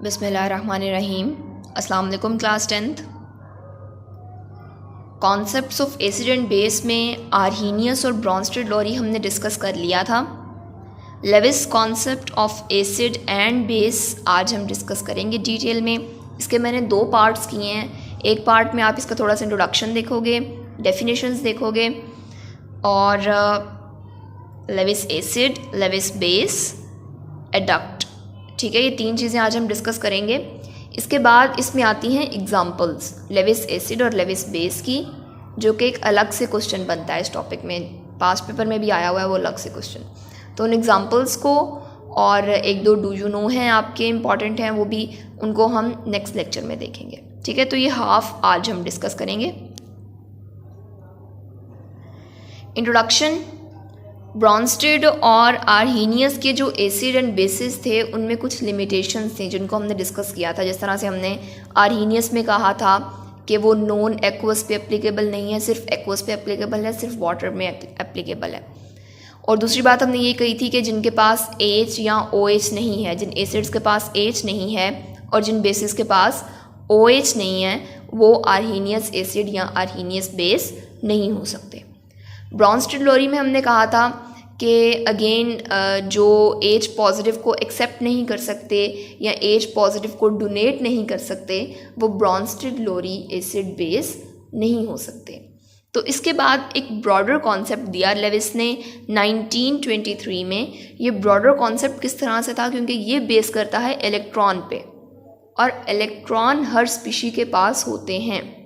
बिस्मिल्लाहिर्रहमानिर्रहीम। अस्सलाम वालेकुम class 10th। Concepts of acid and base में आर्हीनियस और ब्रॉन्स्टेड-लॉरी हमने डिस्कस कर लिया था। Lewis concept of acid and base आज हम डिस्कस करेंगे डिटेल में। इसके मैंने दो पार्ट्स किए हैं। एक पार्ट में आप इसका थोड़ा सा इंट्रोडक्शन देखोगे, डेफिनेशंस देखोगे और Lewis acid, Lewis base, adduct, ठीक है, ये तीन चीज़ें आज हम डिस्कस करेंगे। इसके बाद इसमें आती हैं एग्जांपल्स लेविस एसिड और लेविस बेस की, जो कि एक अलग से क्वेश्चन बनता है इस टॉपिक में, पास्ट पेपर में भी आया हुआ है वो अलग से क्वेश्चन। तो उन एग्जांपल्स को और एक दो डू यू नो हैं आपके इम्पॉर्टेंट हैं, वो भी उनको हम नेक्स्ट लेक्चर में देखेंगे, ठीक है। तो ये हाफ आज हम डिस्कस करेंगे। इंट्रोडक्शन। ब्रॉन्स्टेड और आर्हीनियस के जो एसिड एंड बेसिस थे उनमें कुछ लिमिटेशंस थे जिनको हमने डिस्कस किया था। जिस तरह से हमने आर्हीनियस में कहा था कि वो नॉन एक्वस पे एप्लीकेबल नहीं है, सिर्फ एक्वस पे एप्लीकेबल है, सिर्फ वाटर में एप्लीकेबल है। और दूसरी बात हमने ये कही थी कि जिनके पास एच या OH नहीं है, जिन एसिड्स के पास H नहीं है और जिन बेसिस के पास OH नहीं है, वो आर्हीनियस एसिड या आर्हीनियस बेस नहीं हो सकते। ब्रॉन्स्टेड-लॉरी में हमने कहा था कि अगेन जो H पॉजिटिव को एक्सेप्ट नहीं कर सकते या H पॉजिटिव को डोनेट नहीं कर सकते, वो ब्रॉन्स्टेड-लॉरी एसिड बेस नहीं हो सकते। तो इसके बाद एक ब्रॉडर कॉन्सेप्ट दिया लेविस ने 1923 में। ये ब्रॉडर कॉन्सेप्ट किस तरह से था, क्योंकि ये बेस करता है इलेक्ट्रॉन पे और इलेक्ट्रॉन हर स्पीशी के पास होते हैं,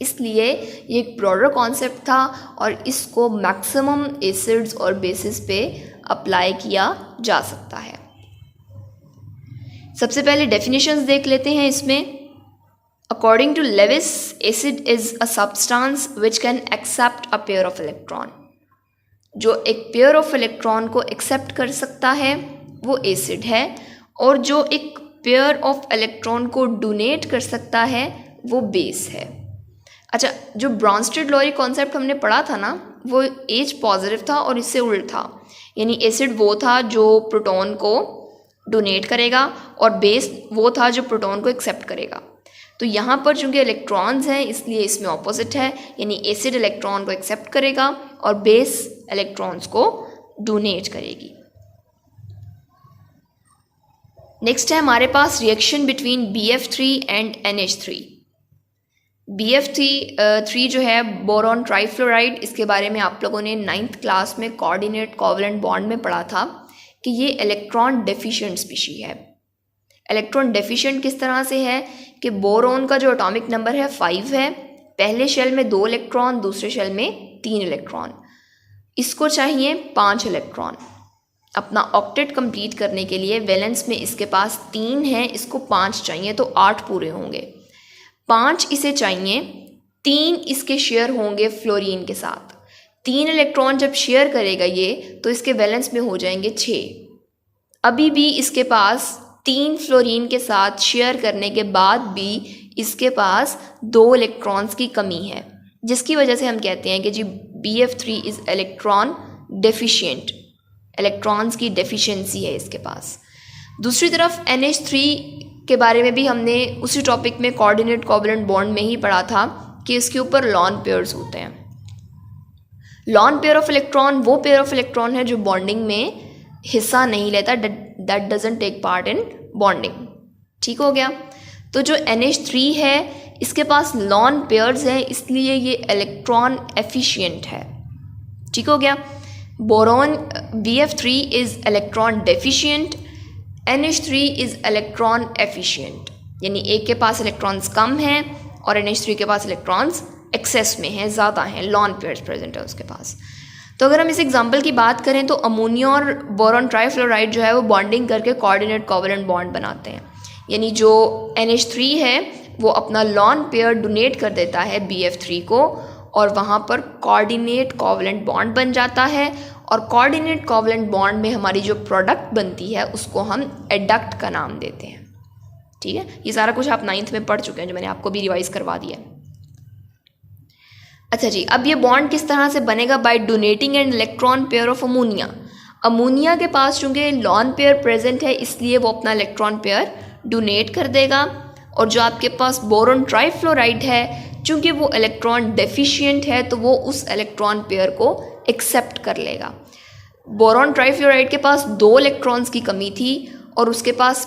इसलिए ये एक ब्रॉडर कॉन्सेप्ट था और इसको मैक्सिमम एसिड्स और बेसिस पे अप्लाई किया जा सकता है। सबसे पहले डेफिनेशंस देख लेते हैं इसमें। According to Lewis, acid is a substance which can accept a pair of electron. जो एक पेयर ऑफ इलेक्ट्रॉन को एक्सेप्ट कर सकता है वो एसिड है, और जो एक पेयर ऑफ इलेक्ट्रॉन को डोनेट कर सकता है वो बेस है। अच्छा, जो ब्रॉन्स्टेड-लॉरी कॉन्सेप्ट हमने पढ़ा था ना, वो H पॉजिटिव था और इससे उल्ट था, यानी एसिड वो था जो प्रोटॉन को डोनेट करेगा और बेस वो था जो प्रोटॉन को एक्सेप्ट करेगा। तो यहाँ पर चूंकि इलेक्ट्रॉन्स हैं इसलिए इसमें ऑपोजिट है, यानी एसिड इलेक्ट्रॉन को एक्सेप्ट करेगा और बेस इलेक्ट्रॉन्स को डोनेट करेगी। नेक्स्ट है हमारे पास reaction between BF3 and NH3। BF3 जो है बोरॉन ट्राइफ्लोराइड, इसके बारे में आप लोगों ने 9th क्लास में कोऑर्डिनेट कोवलेंट बॉन्ड में पढ़ा था कि ये इलेक्ट्रॉन डेफिशिएंट स्पीशी है। इलेक्ट्रॉन डेफिशिएंट किस तरह से है कि बोरॉन का जो एटॉमिक नंबर है 5 है, पहले शेल में 2 इलेक्ट्रॉन, दूसरे शेल में 3 इलेक्ट्रॉन, इसको चाहिए 5 इलेक्ट्रॉन अपना ऑक्टेट कंप्लीट करने के लिए। वैलेंस में इसके पास 3 है, इसको 5 चाहिए, तो 8 पूरे होंगे। 5 इसे चाहिए, 3 इसके शेयर होंगे फ्लोरीन के साथ। 3 इलेक्ट्रॉन जब शेयर करेगा ये, तो इसके वैलेंस में हो जाएंगे 6। अभी भी इसके पास 3 फ्लोरीन के साथ शेयर करने के बाद भी इसके पास 2 इलेक्ट्रॉन्स की कमी है, जिसकी वजह से हम कहते हैं कि जी BF3 is electron deficient, electrons की डेफिशिएंसी है इसके पास। दूसरी तरफ NH3 के बारे में भी हमने उसी टॉपिक में कोऑर्डिनेट कोवलेंट बॉन्ड में ही पढ़ा था कि इसके ऊपर लॉन पेयर्स होते हैं। लॉन पेयर ऑफ इलेक्ट्रॉन वो पेयर ऑफ इलेक्ट्रॉन है जो बॉन्डिंग में हिस्सा नहीं लेता, that doesn't take part in bonding, ठीक हो गया। तो जो NH3 है इसके पास लॉन पेयर्स है, इसलिए ये इलेक्ट्रॉन एफिशिएंट है, ठीक हो गया। Boron BF3 is electron deficient, NH3 is electron efficient, यानी एक के पास इलेक्ट्रॉन्स कम हैं और NH3 के पास इलेक्ट्रॉन्स एक्सेस में हैं, ज़्यादा हैं, लॉन पेयर्स प्रेजेंट है उसके पास। तो अगर हम इस एग्जांपल की बात करें तो अमोनिया और बोरॉन ट्राइफ्लोराइड जो है वो बॉन्डिंग करके कोऑर्डिनेट कोवलेंट बॉन्ड बनाते हैं, यानी जो NH3 है वो अपना लॉन पेयर डोनेट कर देता है BF3 को और वहाँ पर कोऑर्डिनेट कोवलेंट बॉन्ड बन जाता है। और कोऑर्डिनेट कोवलेंट बॉन्ड में हमारी जो प्रोडक्ट बनती है उसको हम एडक्ट का नाम देते हैं, ठीक है। ये सारा कुछ आप 9th में पढ़ चुके हैं, जो मैंने आपको भी रिवाइज करवा दिया है। अच्छा जी, अब ये बॉन्ड किस तरह से बनेगा? By donating an electron pair of ammonia. Ammonia के पास चूँकि लॉन पेयर प्रेजेंट है इसलिए वो अपना इलेक्ट्रॉन पेयर डोनेट कर देगा, और जो आपके पास बोरॉन ट्राइफ्लोराइड है चूँकि वो इलेक्ट्रॉन डेफिशिएंट है तो वो उस इलेक्ट्रॉन पेयर को एक्सेप्ट कर लेगा। बोरॉन ट्राइफ्लोराइड के पास 2 इलेक्ट्रॉन्स की कमी थी और उसके पास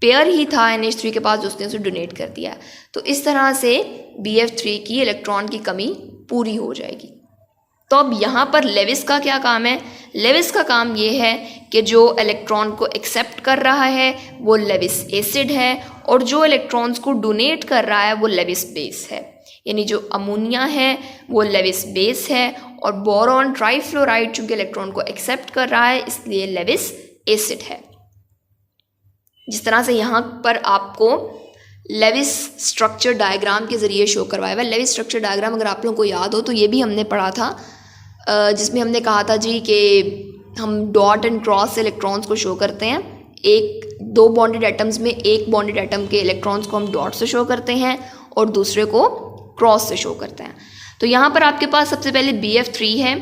पेयर ही था NH3 के पास जो उसने उसे डोनेट कर दिया। तो इस तरह से BF3 की इलेक्ट्रॉन की कमी पूरी हो जाएगी। तो अब यहाँ पर लेविस का क्या काम है? लेविस का काम ये है कि जो इलेक्ट्रॉन को एक्सेप्ट कर रहा है वो लेविस एसिड है और जो इलेक्ट्रॉन्स को डोनेट कर रहा है वो लेविस बेस है। यानी जो अमोनिया है वो लेविस बेस है और बोरॉन ट्राइफ्लोराइड चूँकि इलेक्ट्रॉन को एक्सेप्ट कर रहा है इसलिए लेविस एसिड है। जिस तरह से यहाँ पर आपको लेविस स्ट्रक्चर डायग्राम के ज़रिए शो करवाया हुआ है। लेविस स्ट्रक्चर डायग्राम अगर आप लोगों को याद हो तो ये भी हमने पढ़ा था, जिसमें हमने कहा था जी कि हम डॉट एंड क्रॉस से इलेक्ट्रॉन्स को शो करते हैं। 2 बॉन्डेड एटम्स में एक बॉन्डेड एटम के इलेक्ट्रॉन्स को हम डॉट से शो करते हैं और दूसरे को क्रॉस से शो करते हैं। तो यहाँ पर आपके पास सबसे पहले BF3 है।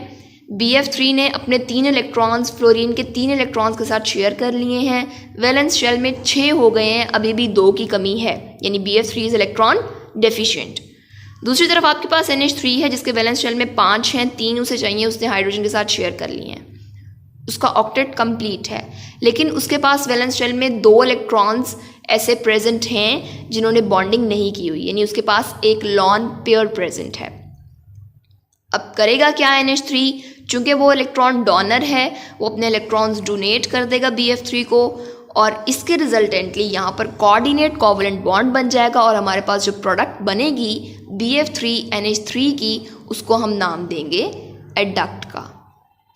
BF3 ने अपने 3 इलेक्ट्रॉन्स फ्लोरीन के 3 इलेक्ट्रॉन्स के साथ शेयर कर लिए हैं। वैलेंस शेल में 6 हो गए हैं, अभी भी 2 की कमी है, यानी BF3 इज इलेक्ट्रॉन डेफिशिएंट। दूसरी तरफ आपके पास NH3 है जिसके वैलेंस शेल में 5 हैं, 3 उसे चाहिए, उसने हाइड्रोजन के साथ शेयर कर लिए हैं, उसका ऑक्टेट कंप्लीट है। लेकिन उसके पास वैलेंस शेल में 2 इलेक्ट्रॉन्स ऐसे प्रेजेंट हैं जिन्होंने बॉन्डिंग नहीं की हुई, यानी उसके पास एक लॉन पेयर प्रेजेंट है। अब करेगा क्या NH3? चूँकि वो इलेक्ट्रॉन डोनर है वो अपने इलेक्ट्रॉन्स डोनेट कर देगा BF3 को और इसके रिजल्टेंटली यहाँ पर कोऑर्डिनेट कोवलेंट बॉन्ड बन जाएगा और हमारे पास जो प्रोडक्ट बनेगी BF3 NH3 की उसको हम नाम देंगे एडक्ट का।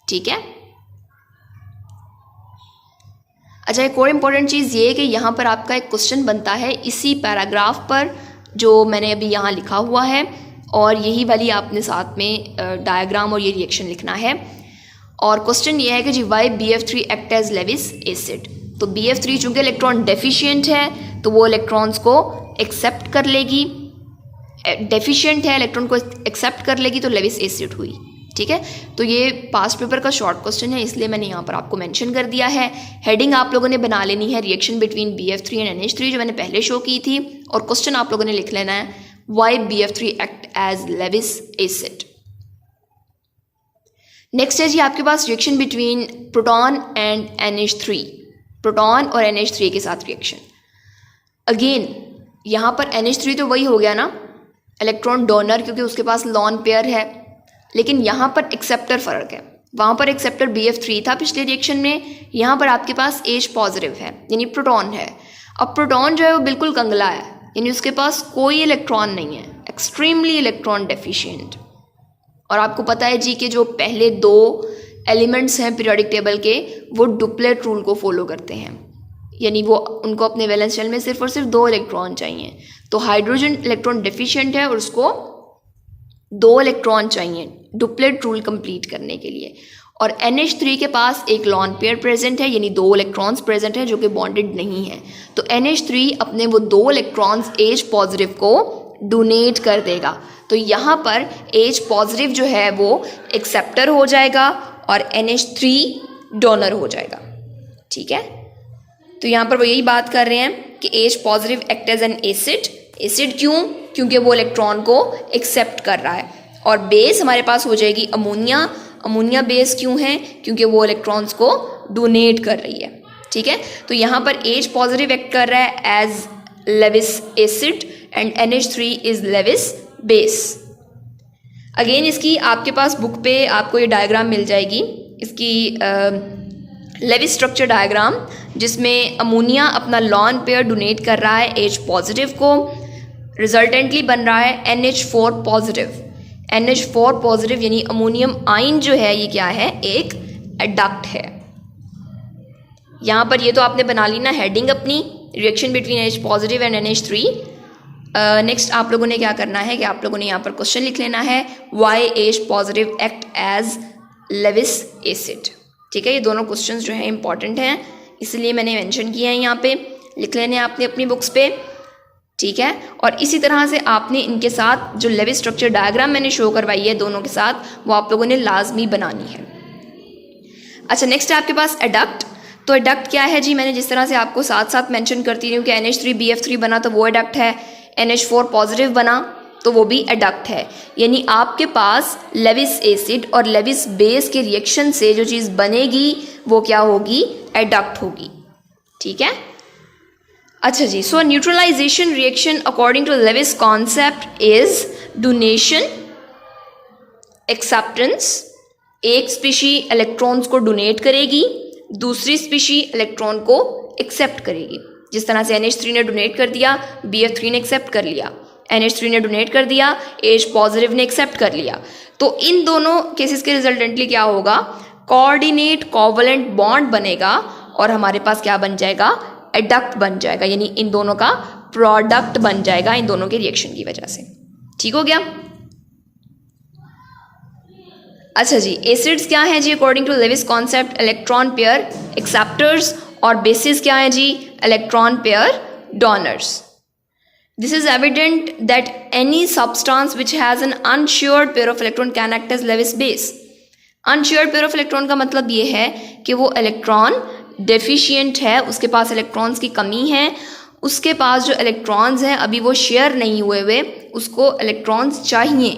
ठीक है। अच्छा, एक और इम्पॉर्टेंट चीज़ ये है कि यहाँ पर आपका एक क्वेश्चन बनता है इसी पैराग्राफ पर जो मैंने अभी यहाँ लिखा हुआ है, और यही वाली आपने साथ में डायग्राम और ये रिएक्शन लिखना है। और क्वेश्चन ये है कि जी why BF3 act as Lewis acid. तो BF3 चूँकि इलेक्ट्रॉन डेफिशिएंट है तो वो इलेक्ट्रॉन्स को एक्सेप्ट कर लेगी, डेफिशिएंट है इलेक्ट्रॉन को एक्सेप्ट कर लेगी तो लेविस एसिड हुई। ठीक है, तो ये पास्ट पेपर का शॉर्ट क्वेश्चन है इसलिए मैंने यहाँ पर आपको मेंशन कर दिया है। हेडिंग आप लोगों ने बना लेनी है reaction between BF3 and NH3 जो मैंने पहले शो की थी, और क्वेश्चन आप लोगों ने लिख लेना है why BF3 act as Lewis acid। Next है जी आपके पास reaction between proton and NH3, proton और NH3 के साथ रिएक्शन। अगेन यहाँ पर NH3 तो वही हो गया ना, इलेक्ट्रॉन डोनर, क्योंकि उसके पास लॉन पेयर है, लेकिन यहाँ पर एक्सेप्टर फ़र्क है। वहाँ पर एक्सेप्टर BF3 था पिछले रिएक्शन में, यहाँ पर आपके पास H पॉजिटिव है यानी प्रोटॉन है। अब प्रोटॉन जो है वो बिल्कुल कंगला है, यानी उसके पास कोई इलेक्ट्रॉन नहीं है, एक्सट्रीमली इलेक्ट्रॉन डेफिशिएंट। और आपको पता है जी कि जो पहले 2 एलिमेंट्स हैं पीरियोडिक टेबल के वो डुप्लेट रूल को फॉलो करते हैं, यानी वो उनको अपने वैलेंस शेल में सिर्फ और सिर्फ 2 इलेक्ट्रॉन चाहिए। तो हाइड्रोजन इलेक्ट्रॉन डेफिशिएंट है और उसको 2 इलेक्ट्रॉन चाहिए डुप्लेट रूल कंप्लीट करने के लिए। और NH3 के पास एक लॉन पेयर प्रेजेंट है, यानी 2 इलेक्ट्रॉन्स प्रेजेंट हैं जो कि बॉन्डेड नहीं है। तो NH3 अपने वो 2 इलेक्ट्रॉन्स H पॉजिटिव को डोनेट कर देगा। तो यहाँ पर H पॉजिटिव जो है वो एक्सेप्टर हो जाएगा और NH3 डोनर हो जाएगा। ठीक है, तो यहाँ पर वो यही बात कर रहे हैं कि H positive act as an acid. Acid क्यों? क्योंकि वो इलेक्ट्रॉन को एक्सेप्ट कर रहा है। और बेस हमारे पास हो जाएगी अमोनिया। अमोनिया बेस क्यों है? क्योंकि वो इलेक्ट्रॉन्स को डोनेट कर रही है। ठीक है, तो यहाँ पर H पॉजिटिव एक्ट कर रहा है as Lewis acid and NH3 is Lewis base. Again इसकी आपके पास बुक पे आपको ये डायग्राम मिल जाएगी, इसकी लेविस स्ट्रक्चर डायग्राम, जिसमें अमोनिया अपना लॉन पेयर डोनेट कर रहा है H पॉजिटिव को, रिजल्टेंटली बन रहा है NH4 पॉजिटिव। NH4 पॉजिटिव यानी अमोनियम आयन जो है ये क्या है? एक एडक्ट है। यहाँ पर ये तो आपने बना ली ना हेडिंग अपनी, reaction between H positive and NH3। Next आप लोगों ने क्या करना है कि आप लोगों ने यहाँ पर क्वेश्चन लिख लेना है why H positive act as Lewis acid. ठीक है, ये दोनों क्वेश्चंस जो हैं इंपॉर्टेंट हैं इसलिए मैंने मेंशन किया है, यहाँ पे लिख लेने आपने अपनी बुक्स पे। ठीक है, और इसी तरह से आपने इनके साथ जो लेविस स्ट्रक्चर डायग्राम मैंने शो करवाई है दोनों के साथ, वो आप लोगों ने लाजमी बनानी है। अच्छा, नेक्स्ट है आपके पास एडक्ट। तो एडक्ट क्या है जी, मैंने जिस तरह से आपको साथ साथ मेंशन करती रही हूँ कि NH3BF3 बना तो वो एडक्ट है, NH4 पॉजिटिव बना तो वो भी एडक्ट है। यानी आपके पास लेविस एसिड और लेविस बेस के रिएक्शन से जो चीज़ बनेगी वो क्या होगी, एडक्ट होगी। ठीक है। अच्छा जी, so neutralization reaction according to Lewis concept is donation, acceptance. एक स्पीशी इलेक्ट्रॉन्स को डोनेट करेगी, दूसरी स्पीशी इलेक्ट्रॉन को एक्सेप्ट करेगी। जिस तरह से NH3 ने डोनेट कर दिया, BF3 ने एक्सेप्ट कर लिया, NH3 ने डोनेट कर दिया, H पॉजिटिव ने एक्सेप्ट कर लिया। तो इन दोनों केसेस के रिजल्टेंटली क्या होगा, कोऑर्डिनेट कोवलेंट बॉन्ड बनेगा और हमारे पास क्या बन जाएगा, एडक्ट बन जाएगा। यानी इन दोनों का प्रोडक्ट बन जाएगा इन दोनों के रिएक्शन की वजह से। ठीक हो गया। अच्छा जी, एसिड्स क्या है जी according to Lewis concept, electron pair acceptors, और बेसिस क्या है जी, electron pair donors. This is evident that any substance which has an unshared pair of electron can act as Lewis base. Unshared pair of electron का मतलब ये है कि वो इलेक्ट्रॉन डेफिशिएंट है, उसके पास इलेक्ट्रॉन्स की कमी है, उसके पास जो इलेक्ट्रॉन्स हैं अभी वो शेयर नहीं हुए, उसको इलेक्ट्रॉन्स चाहिए।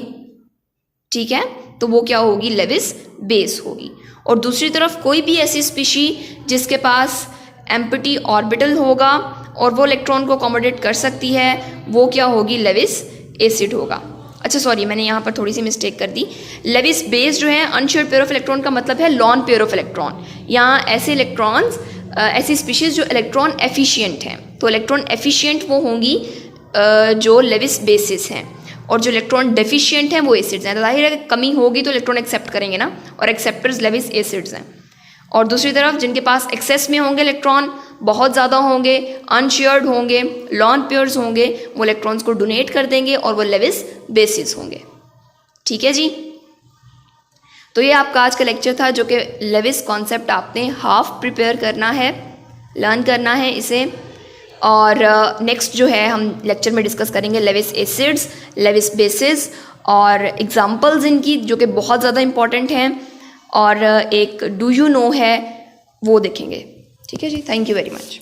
ठीक है, तो वो क्या होगी, लेविस बेस होगी। और दूसरी तरफ कोई भी ऐसी स्पीशी जिसके पास एम्प्टी ऑर्बिटल होगा और वो इलेक्ट्रॉन को अकोमोडेट कर सकती है, वो क्या होगी, लेविस एसिड होगा। अच्छा सॉरी, मैंने यहाँ पर थोड़ी सी मिस्टेक कर दी। लेविस बेस जो है अनश्योर्ड पेयर ऑफ इलेक्ट्रॉन का मतलब है लॉन पेयर ऑफ इलेक्ट्रॉन। यहाँ ऐसे इलेक्ट्रॉन्स, ऐसी स्पीशीज जो इलेक्ट्रॉन एफिशिएंट हैं, तो इलेक्ट्रॉन एफिशिएंट वो होंगी जो लेविस बेसिस हैं, और जो इलेक्ट्रॉन डेफिशिएंट हैं वो एसिड्स हैं। तो जाहिर है कमी होगी तो इलेक्ट्रॉन एक्सेप्ट करेंगे ना, और एक्सेप्टर्स लेविस एसिड्स हैं। और दूसरी तरफ जिनके पास एक्सेस में होंगे इलेक्ट्रॉन, बहुत ज़्यादा होंगे, अनशेयर्ड होंगे, लॉन पेयर्स होंगे, वो इलेक्ट्रॉन्स को डोनेट कर देंगे और वो लेविस बेसिस होंगे। ठीक है जी। तो ये आपका आज का लेक्चर था, जो कि लेविस कॉन्सेप्ट आपने हाफ प्रिपेयर करना है, लर्न करना है इसे। और नेक्स्ट जो है हम लेक्चर में डिस्कस करेंगे लेविस एसिड्स, लेविस बेसिस और एग्जांपल्स इनकी, जो कि बहुत ज़्यादा इंपॉर्टेंट हैं, और एक डू यू नो है वो देखेंगे। ठीक है जी, थैंक यू वेरी मच।